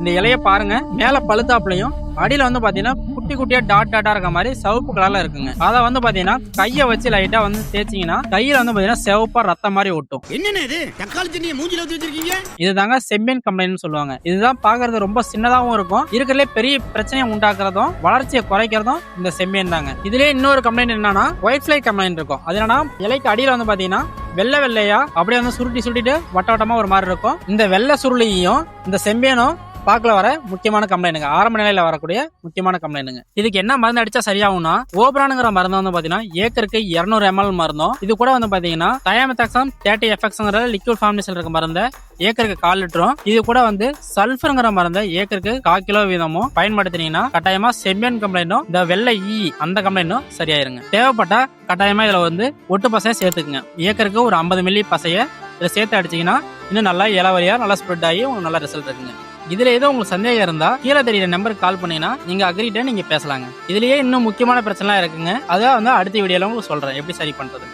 இந்த இலைய பாருங்க, மேல பழுத்தாப்புலயும் அடியில வந்து பாத்தீங்கன்னா குட்டி குட்டியா டாட் டாட்டா இருக்க மாதிரி சிவப்பு கலர்ல இருக்குங்க. அத வந்து பாத்தீங்கன்னா கைய வச்சு லைட்டா வந்து தேய்ச்சிங்கன்னா கையில வந்து பாத்தீங்கன்னா சிவப்பா ரத்தம் மாதிரி ஒட்டும். என்னன்னு இது தக்காளி சட்னியை மூஞ்சில ஊத்தி வச்சிருக்கீங்க? இதுதாங்க செம்பியன் கம்ப்ளைண்ட் சொல்லுவாங்க. இதுதான் பாக்குறது ரொம்ப சின்னதாவும் இருக்கும், இருக்கிறதுலே பெரிய பிரச்சனையை உண்டாக்குறதும் வளர்ச்சியை குறைக்கிறதும் இந்த செம்பியன் தாங்க. இதுலயே இன்னொரு கம்ப்ளைண்ட் என்னன்னா ஒயிட் ஃபிளை கம்ப்ளைண்ட் இருக்கும். அது என்னன்னா இலைக்கு அடியில வந்து பாத்தீங்கன்னா வெள்ளையா அப்படியே வந்து சுருட்டிட்டு வட்ட வட்டமா ஒரு மாதிரி இருக்கும். இந்த வெள்ளை சுருளியும் இந்த செம்பியனும் பாக்கல வர முக்கியமான கம்ப்ளைண்ட்டுங்க, ஆரம்ப நிலையில வரக்கூடிய முக்கியமான கம்ப்ளைண்ட்டுங்க. இதுக்கு என்ன மருந்து அடிச்சா சரியாகும்னா ஓப்ரானுங்கிற மருந்து வந்து பாத்தீங்கன்னா ஏக்கருக்கு 200 ml மருந்தும், இது கூட வந்து பாத்தீங்கன்னா தயாமெத்தாக்சாம் 30 FXங்கிற லிக்விட் ஃபார்மேஷன் இருக்க மருந்த ஏக்கருக்கு 1/4 லிட்டரும், இது கூட வந்து சல்ஃபர்ங்கிற மருந்த ஏக்கருக்கு 1/4 கிலோ வீதமும் பயன்படுத்தினீங்கன்னா கட்டாயமா செம்பியன் கம்ப்ளைண்ட்டும் இந்த வெள்ளை அந்த கம்ப்ளைண்ட்டும் சரியாயிருங்க. தேவைப்பட்டா கட்டாயமா இதுல வந்து ஒட்டு பசைய சேர்த்துக்குங்க. ஏக்கருக்கு ஒரு 50 மில்லி பசைய இதை சேர்த்து அடிச்சீங்கன்னா இன்னும் நல்லா இலவரியா நல்லா ஸ்ப்ரெட் ஆகி உங்களுக்கு நல்ல ரிசல்ட் இருக்குங்க. இதுல ஏதோ உங்களுக்கு சந்தேகம் இருந்தா கீழே தெரியுற நம்பருக்கு கால் பண்ணீங்கன்னா நீங்க அக்ரிட்ட நீங்க பேசலாங்க. இதுலயே இன்னும் முக்கியமான பிரச்சனை இருக்குங்க, அதான் வந்து அடுத்த வீடியோல உங்களுக்கு சொல்றேன் எப்படி சரி பண்றது.